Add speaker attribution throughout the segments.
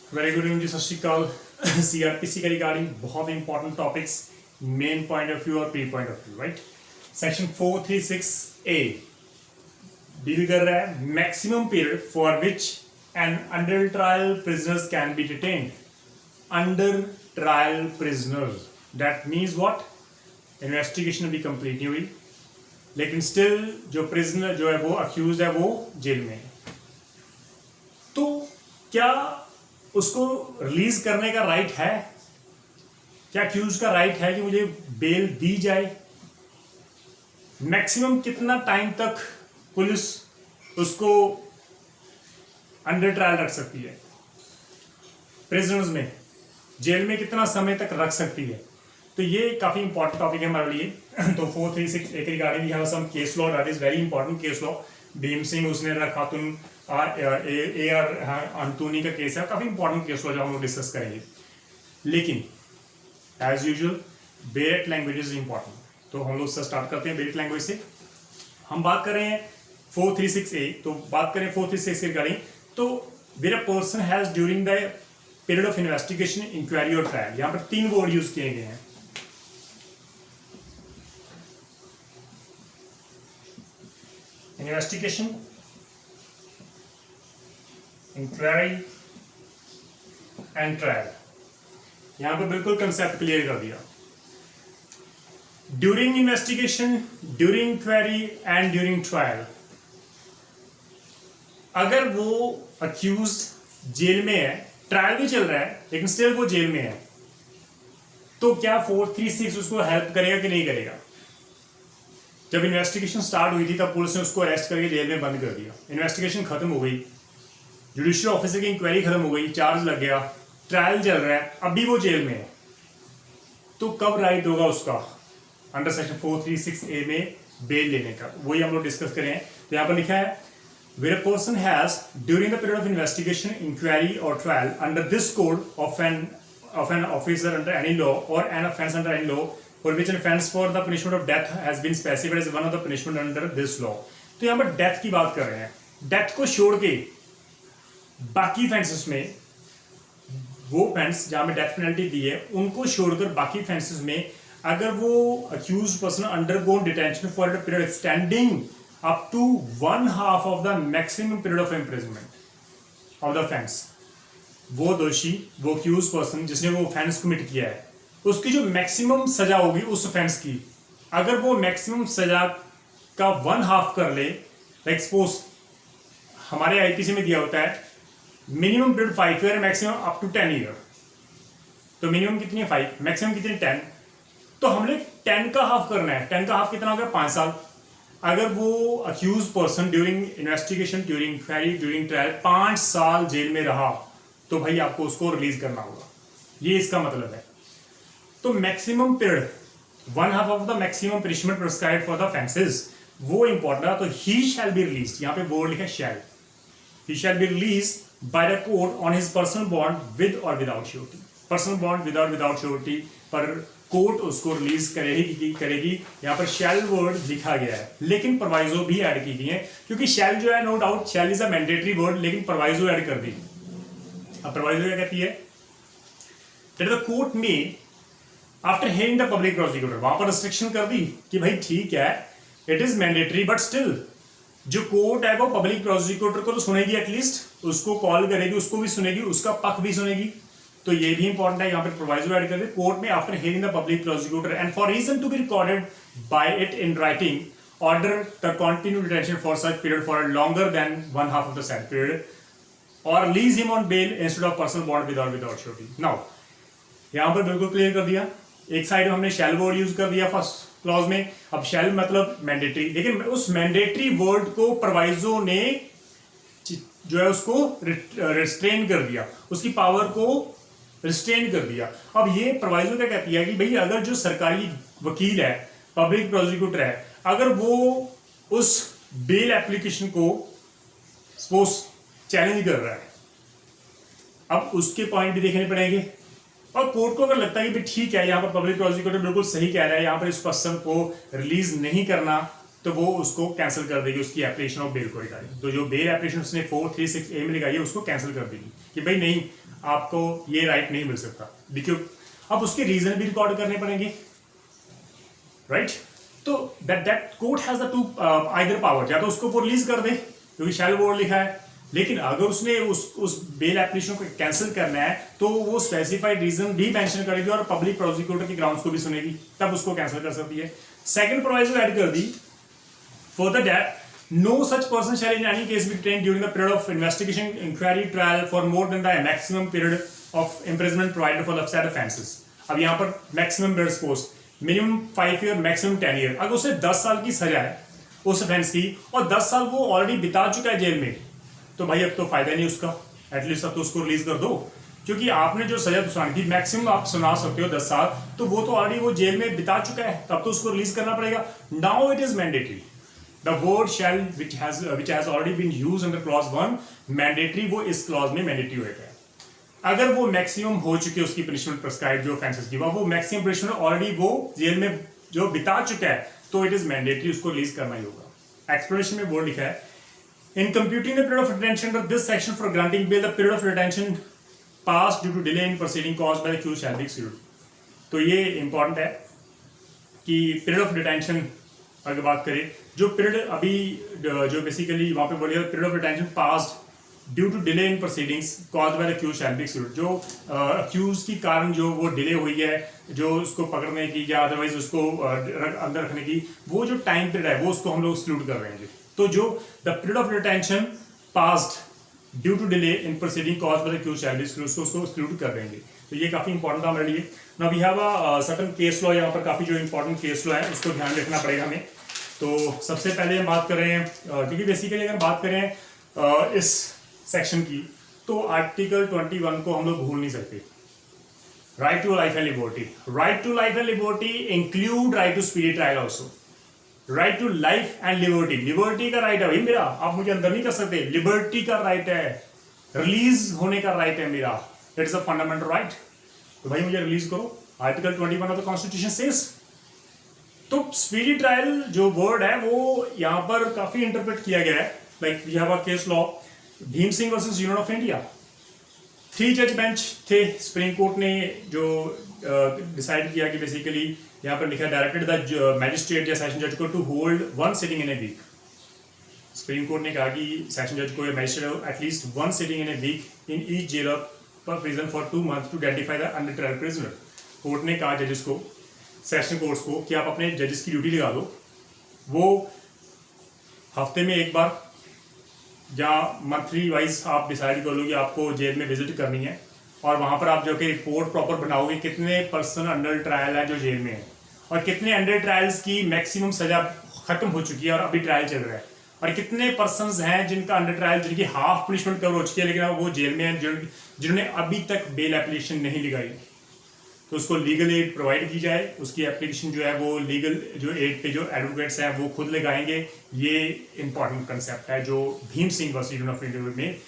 Speaker 1: Very good evening जी, सत श्रीकाल। CrPC का regarding बहुत important topics, main point of view और pre point of view, right. Section 436A deal कर रहा है maximum period for which an under trial prisoners can be detained. Under trial prisoners, that means what, investigation अभी complete नहीं हुई लेकिन still जो prisoner जो है वो अक्यूज है वो जेल में है, तो क्या उसको रिलीज करने का राइट है? क्या अक्यूज का राइट है कि मुझे बेल दी जाए? मैक्सिमम कितना टाइम तक पुलिस उसको अंडर ट्रायल रख सकती है? प्रिजनर्स में जेल में कितना समय तक रख सकती है? तो ये काफी इंपॉर्टेंट टॉपिक है हमारे लिए। तो 436 एक regarding have some case law, that is very important case law. Bhim Singh उसने खातून ए आर अंतोनी का केस है, काफी इंपॉर्टेंट केस लॉ जो हम लोग डिस्कस करेंगे। लेकिन as usual bare act language is important, तो हम लोग स्टार्ट करते हैं बेरेट लैंग्वेज से। हम बात कर रहे हैं 436A, तो बात करें 436 के रिगार्डिंग, तो where a person has during the period of investigation, inquiry और ट्रायल, यहां पर 3 वर्ड यूज किए गए हैं। इन्वेस्टिगेशन, इंक्वायरी एंड ट्रायल, यहां पर बिल्कुल कंसेप्ट क्लियर कर दिया। During investigation, during inquiry and during trial, अगर वो अक्यूज जेल में है, ट्रायल भी चल रहा है लेकिन स्टिल वो जेल में है, तो क्या 436 उसको हेल्प करेगा कि नहीं करेगा? जब इन्वेस्टिगेशन स्टार्ट हुई थी तब पुलिस ने उसको अरेस्ट करके जेल में बंद कर दिया, इन्वेस्टिगेशन खत्म हो गई, जुडिशियल ऑफिसर की इंक्वायरी खत्म हो गई, चार्ज लग गया, ट्रायल चल रहा है, अभी वो जेल में है, तो कब राइट होगा उसका अंडर सेक्शन 436A में बेल लेने का? वही हम लोग डिस्कस करें। तो यहां पर लिखा है where a person has during the period of investigation, inquiry or trial under this code of an officer under any law or an offence under any law for which an offence for the punishment of death has been specified as one of the punishment under this law। तो यहाँ पर death की बात कर रहे हैं। Death को छोड़ के बाकी फेंसेस में, वो फेंस जहां में डेथ पेनल्टी दी है उनको छोड़कर बाकी फेंसेस में अगर वो accused person undergone detention for a period extending up to 1/2 of the maximum period of imprisonment of the offense, वो दोषी, वो accused person जिसने वो offense commit किया है, उसकी जो मैक्सिमम सजा होगी उस offense की, अगर वो मैक्सिमम सजा का 1/2 कर ले, लाइक सपोज हमारे आईपीसी में दिया होता है minimum period 5 year, maximum up to 10 year, तो मिनिमम कितनी है 5, मैक्सिमम कितनी 10, तो हमने 10 का हाफ करना है। 10 का हाफ कितना हो गया? 5 साल। अगर वो accused person during investigation, during inquiry, during trial 5 साल जेल में रहा, तो भाई आपको उसको रिलीज करना होगा, ये इसका मतलब है। तो maximum period 1/2 of the maximum punishment prescribed for the offences, वो इंपॉर्टेंट है। तो ही शैल बी रिलीज, यहाँ पे वर्ड लिखा shall, he shall be release by the court on his personal bond with और without surety. Personal bond with और without surety पर court उसको रिलीज करेगी। यहाँ पर शैल वर्ड लिखा गया है, लेकिन प्रोवाइजो भी ऐड की गई है, क्योंकि शैल जो है no doubt shall is a mandatory word, लेकिन प्रोवाइजो ऐड कर दी। अब प्रोवाइजो क्या कहती है? दैट द कोर्ट में after hearing the public prosecutor, वहां पर रिस्ट्रिक्शन कर दी कि भाई ठीक है it is mandatory, but still जो कोर्ट है वो पब्लिक प्रोसिक्यूटर को तो सुनेगी, एटलीस्ट उसको कॉल करेगी, उसको भी सुनेगी, उसका पक्ष भी सुनेगी। तो ये भी इंपॉर्टेंट है, यहाँ पर प्रोवाइजो ऐड कर दे, कोर्ट में after hearing the public prosecutor and for reason to be recorded by it in writing order the continue detention for such period for longer than 1/2 of the said period और release him on bail instead of personal bond with और without surety. Now यहाँ पर बिल्कुल clear कर दिया, एक side में हमने शैल वर्ड यूज कर दिया फर्स्ट क्लॉज में, अब शैल मतलब मैंडेटरी, लेकिन उस मैंडेटरी वर्ड को प्रोवाइजो ने जो है उसको रिस्ट्रेन कर दिया, उसकी पावर को रिस्ट्रेन कर दिया। अब ये प्रोवाइजो क्या कहती है कि भाई अगर जो सरकारी वकील है, पब्लिक प्रोसिक्यूटर है, अगर वो उस बेल एप्लीकेशन को सपोज चैलेंज कर रहा है, अब उसके पॉइंट भी देखने पड़ेंगे, और कोर्ट को अगर लगता है कि भाई ठीक है यहाँ पर पब्लिक प्रोसिक्यूटर बिल्कुल सही कह रहा है, यहाँ पर इस पर्सन को रिलीज नहीं करना, तो वो उसको कैंसिल कर देगी, उसकी एप्लीकेशन ऑफ बेल को रिगार्डिंग। तो जो बेल एप्लीकेशन उसने 436A में लगाई है उसको कैंसिल कर देगी कि भाई नहीं, आपको ये राइट नहीं मिल सकता। देखिए अब उसके रीजन भी रिकॉर्ड करने पड़ेंगे, राइट। तो that court has the two either power, या तो उसको वो रिलीज कर दे क्योंकि शैल बोर्ड लिखा है, लेकिन अगर उसने उस बेल एप्लीकेशन को कैंसिल करना है तो वो स्पेसिफाइड रीजन भी मेंशन करेगी और पब्लिक प्रोसिक्यूटर के ग्राउंड्स को भी सुनेगी, तब उसको कैंसिल कर सकती है। सेकंड प्रोविजन ऐड कर दी, further that no such person shall in any case be detained during the period of investigation, inquiry, trial for more than the maximum period of imprisonment provided for the said offences। अब यहाँ पर maximum period suppose minimum 5 year, maximum 10 year, अगर उसे 10 साल की सजा है उस ऑफेंस की और 10 साल वो ऑलरेडी बिता चुका है जेल में, तो भाई अब तो फायदा नहीं उसका, एटलीस्ट अब तो उसको रिलीज कर दो, क्योंकि आपने जो सजा सुनानी थी मैक्सिमम आप सुना सकते हो 10 साल, तो वो तो ऑलरेडी वो जेल में बिता चुका है, तब तो उसको रिलीज करना पड़ेगा। Now it is mandatory, The word shall which has already been used under clause 1 mandatory, वो इस clause में mandatory होगा। अगर वो मैक्सिमम हो चुकी है उसकी पनिशमेंट प्रिस्क्राइब जो ऑफेंसेस की, वो मैक्सिमम पनिशमेंट ऑलरेडी वो जेल में जो बिता चुका है, तो इट इज मैंडेटरी, उसको रिलीज करना ही होगा। एक्सप्लेनेशन में बोर्ड लिखा है, in computing the period of detention under this section for granting bail the period of detention pass due to delay in proceeding caused by the accused shall be excluded. तो ये important है कि period of detention अगर बात करें, जो period अभी जो बेसिकली वहां पे बोलिए period of detention passed due to delay in proceedings caused by the accused shall be excluded, जो अक्यूज की कारण जो वो डिले हुई है, जो उसको पकड़ने की या अदरवाइज उसको अंदर रखने की, वो जो टाइम पीरियड है वो उसको हम लोग एक्सक्लूड कर रहे हैं। तो जो the period of detention passed due to delay in proceeding caused by the accused shall be excluded, उसको एक्सक्लूड कर देंगे। तो ये काफी इंपॉर्टेंट था हमारे लिए। Now we have a certain case law, यहाँ पर काफी जो इंपॉर्टेंट केस लॉ है उसको ध्यान रखना पड़ेगा हमें। तो सबसे पहले हम बात कर रहे हैं, क्योंकि बेसिकली अगर बात करें इस सेक्शन की, तो आर्टिकल 21 को हम लोग भूल नहीं सकते। Right to life and liberty, right to life and liberty include right to speedy trial also. Right to life and liberty, liberty का राइट है भाई मेरा, आप मुझे अंदर नहीं कर सकते, लिबर्टी का राइट है, रिलीज होने का राइट है मेरा, इट्स अ फंडामेंटल राइट। तो भाई मुझे रिलीज करो, article 21 of the constitution says. तो स्पीडी ट्रायल जो वर्ड है वो यहां पर काफी इंटरप्रेट किया गया है, like we have a case law Bhim Singh versus union of India. 3 जज बेंच थे, सुप्रीम कोर्ट ने जो डिसाइड किया कि बेसिकली यहां पर लिखा डायरेक्टेड द मैजिस्ट्रेट या सेशन जज को to hold 1 sitting in a week. Supreme court ने कहा कि सेशन जज को या magistrate at least 1 sitting in a week in each jail पर prison for 2 months to identify the under trial prisoner. Court ने कहा जजेस को, सेशन कोर्ट्स को, कि आप अपने जजेस की ड्यूटी लगा दो, वो हफ्ते में एक बार या मंथली वाइज आप डिसाइड कर लो कि आपको जेल में विजिट करनी है, और वहां पर आप जो कि रिपोर्ट प्रॉपर बनाओगे कितने पर्सन अंडर ट्रायल है जो जेल में है, और कितने अंडर ट्रायल्स की मैक्सिमम सजा खत्म हो चुकी है और अभी ट्रायल चल रहा है, और कितने पर्सन हैं जिनका अंडर ट्रायल जिनकी हाफ पनिशमेंट कवर हो चुकी है लेकिन वो जेल में है, जिन्होंने अभी तक बेल एप्लीकेशन नहीं लगाई, तो उसको लीगल एड प्रोवाइड की जाए। उसकी एप्लीकेशन जो है वो लीगल जो एड पे जो एडवोकेट्स हैं वो खुद लगाएंगे। ये इंपॉर्टेंट कंसेप्ट है जो Bhim Singh versus union of India में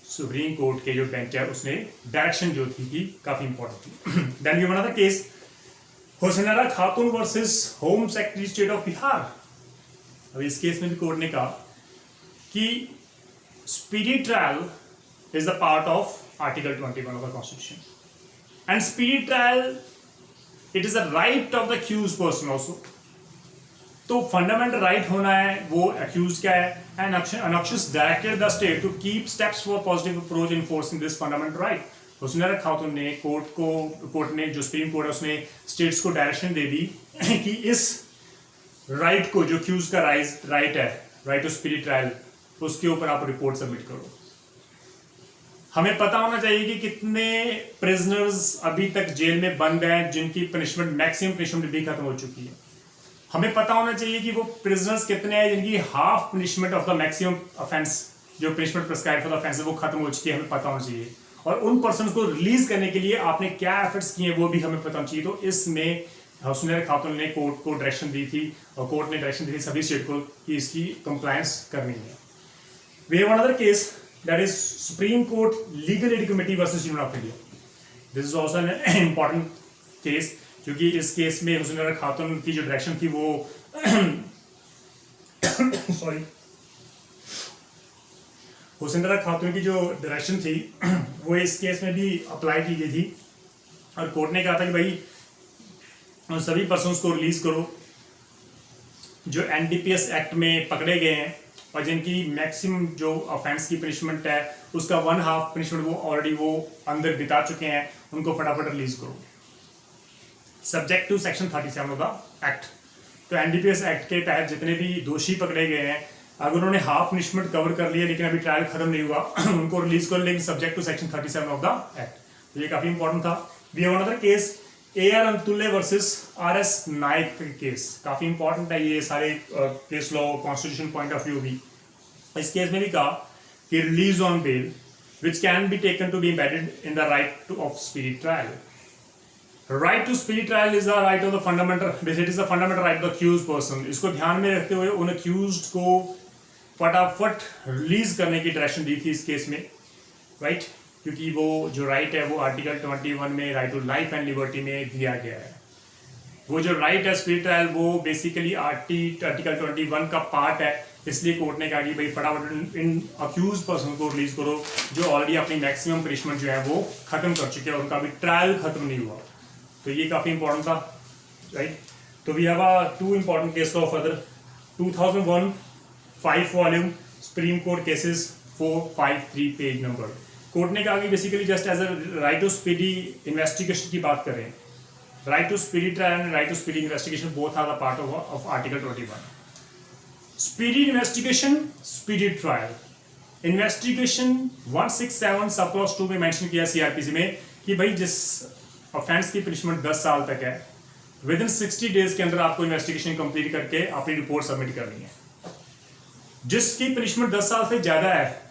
Speaker 1: सुप्रीम कोर्ट के जो बेंच है उसने डायरेक्शन जो थी कि काफी इंपॉर्टेंट थी। Then we have another case, Hussainara Khatoon versus home secretary state of Bihar. अब इस केस में भी कोर्ट ने कहा कि speedy trial is the part of article 21 of the constitution, and speedy trial it is a right of the accused person also। तो fundamental right होना है वो accused का है, and Anakshis directed the state to keep steps for positive approach enforcing this fundamental right। Hussainara खातून ने court ने जो supreme court है उसने स्टेट्स को डायरेक्शन दे दी कि इस राइट को जो accused का राइट है, राइट टू स्पीडी ट्रायल, उसके ऊपर आप रिपोर्ट सबमिट करो। हमें पता होना चाहिए कि कितने प्रिजनर्स अभी तक जेल में बंद हैं जिनकी पनिशमेंट मैक्सिमम पनिशमेंट भी खत्म हो चुकी है। हमें पता होना चाहिए कि वो प्रिजनर्स कितने हैं जिनकी half punishment of the maximum offence जो punishment prescribe for the offence है वो खत्म हो चुकी है, हमें पता होना चाहिए। और उन पर्सन को रिलीज करने के लिए आपने क्या एफर्ट्स किए वो भी हमें पता होना चाहिए। तो इसमें हुसैनारा खातून ने कोर्ट को डायरेक्शन दी थी और कोर्ट ने डायरेक्शन दी थी सभी स्टेट को कि इसकी कंप्लायंस करनी है। We have another case, that is Supreme Court Legal Aid Committee versus Union of India। This is also an important case क्योंकि इस केस में हुसैनारा खातून की जो डायरेक्शन थी वो सॉरी हुसैन खातून की जो डायरेक्शन थी वो इस केस में भी अप्लाई की गई थी और कोर्ट ने कहा था कि भाई उन सभी पर्सन्स को रिलीज करो जो एनडीपीएस एक्ट में पकड़े गए हैं और जिनकी मैक्सिमम जो ऑफेंस की पनिशमेंट है उसका 1/2 पनिशमेंट वो ऑलरेडी वो अंदर बिता चुके हैं, उनको फटाफट रिलीज करो subject to section 37 of the act. तो एनडीपीएस एक्ट के तहत जितने भी दोषी पकड़े गए हैं अगर उन्होंने हाफ पनिशमेंट कवर कर लिया लेकिन अभी ट्रायल खत्म नहीं हुआ उनको रिलीज करो, लेकिन subject to section 37 of the act. तो ये काफी इंपॉर्टेंट था। We have another case AR Antulay versus RS Naik case, काफी इंपॉर्टेंट है ये सारे case law constitution point of view भी। इस केस में भी कहा कि release on bail which can be taken to be embedded in the right of speedy trial. Right to speedy trial is the right of the fundamental, it is the fundamental right of the accused person. इसको ध्यान में रखते हुए उन accused को फटाफट release करने की डायरेक्शन दी थी इस केस में, राइट क्योंकि वो जो राइट है वो आर्टिकल 21 में right to life and liberty में दिया गया है। वो जो राइट है स्पीडी ट्रायल वो बेसिकली आर्टिकल 21 का पार्ट है, इसलिए कोर्ट ने कहा कि भाई फटाफट इन अक्यूज पर्सन को रिलीज करो जो ऑलरेडी अपनी मैक्सिमम पनिशमेंट जो है वो खत्म कर चुके हैं, उनका अभी ट्रायल खत्म नहीं हुआ। तो ये काफी इंपॉर्टेंट था, राइट। तो we have two important case of other 2001 5 volume supreme court cases 453 page number. Court ने कहा कि basically just as a right to speedy investigation की बात करें, right to speedy trial and right to speedy investigation both are the part of article 21। Speedy investigation, speedy trial. Investigation 167 sub clause 2 में mention किया CrPC में कि भाई जिस offence की पनिशमेंट 10 साल तक है विद इन 60 डेज के अंदर आपको इन्वेस्टिगेशन कंप्लीट करके अपनी रिपोर्ट सबमिट करनी है। जिसकी पनिशमेंट 10 साल से ज्यादा है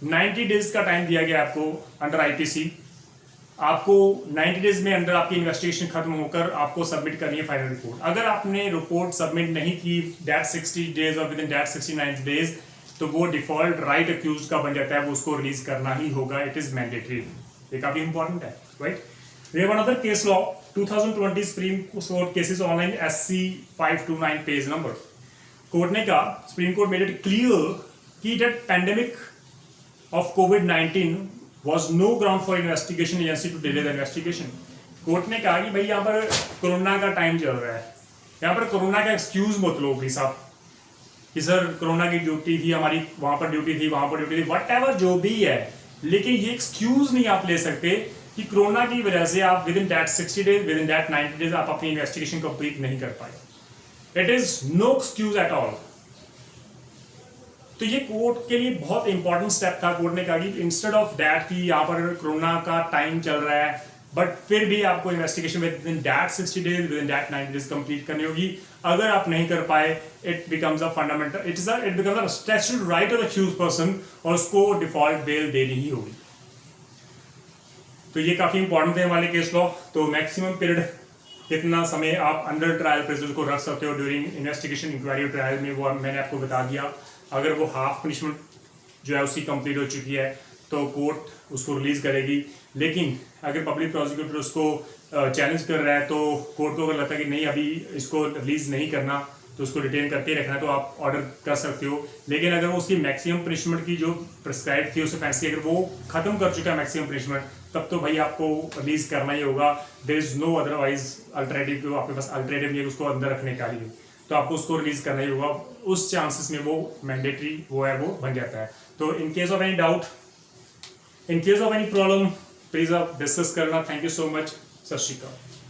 Speaker 1: 90 डेज का टाइम दिया गया आपको अंडर आईपीसी। आपको 90 डेज में अंडर आपकी इन्वेस्टिगेशन खत्म होकर आपको सबमिट करनी है फाइनल रिपोर्ट। अगर आपने रिपोर्ट सबमिट नहीं की दैट 60 डेज और विद इन दैट 69 डेज तो वो डिफॉल्ट राइट अक्यूज का बन जाता है, वो उसको रिलीज करना ही होगा, इट इज मैंडेटरी। ये काफी इंपॉर्टेंट है, right. We have another case law 2020 supreme court cases online SC 529 page number. Court ने कहा supreme court made it clear कि that pandemic of COVID-19 was no ground for investigation agency to delay the investigation। Court ने कहा कि भाई यहाँ पर corona का टाइम चल रहा है, यहाँ पर कोरोना का एक्सक्यूज मत लो भाई साहब कि सर कोरोना की ड्यूटी थी हमारी, वहां पर ड्यूटी थी, वहां पर ड्यूटी थी, वट एवर जो भी है, लेकिन ये एक्सक्यूज नहीं आप ले सकते कि कोरोना की वजह से आप within that 60 days within that 90 days आप अपनी इन्वेस्टिगेशन कंप्लीट नहीं कर पाए। It is no excuse at all. तो ये कोर्ट के लिए बहुत इंपॉर्टेंट स्टेप था। कोर्ट ने कहा कि इंस्टेड ऑफ दैट कि यहाँ पर कोरोना का टाइम चल रहा है बट फिर भी आपको investigation with in that 60 days within that 90 days complete करनी होगी। अगर आप नहीं कर पाए it becomes a fundamental, it becomes a statutory right of the accused person और उसको डिफॉल्ट बेल देनी ही होगी। तो ये काफी इंपॉर्टेंट थे हमारे केस लॉ। तो मैक्सिमम पीरियड कितना समय आप अंडर ट्रायल प्रिजनर को रख सकते हो ड्यूरिंग इन्वेस्टिगेशन इंक्वायरी ट्रायल में, वो मैंने आपको बता दिया। अगर वो हाफ पनिशमेंट जो है उसकी कंप्लीट हो चुकी है तो कोर्ट उसको रिलीज करेगी, लेकिन अगर पब्लिक प्रोसिक्यूटर उसको चैलेंज कर रहा है तो कोर्ट को अगर लगता है कि नहीं अभी इसको रिलीज नहीं करना तो उसको डिटेन करके रखना है तो आप ऑर्डर कर सकते हो। लेकिन अगर वो उसकी मैक्सिमम पनिशमेंट की जो प्रिस्क्राइब थी उसे फैंसी अगर वो खत्म कर चुका है मैक्सिमम पनिशमेंट तब तो भाई आपको रिलीज करना ही होगा। There is no otherwise alternative, आपके पास अल्टरनेटिव नहीं है उसको अंदर रखने का लिए, तो आपको उसको रिलीज करना ही होगा। उस चांसेस में वो मैंडेटरी वो है वो बन जाता है। तो in case of any doubt, in case of any problem please आप डिस्कस करना। Thank you so much. सत श्री अकाल।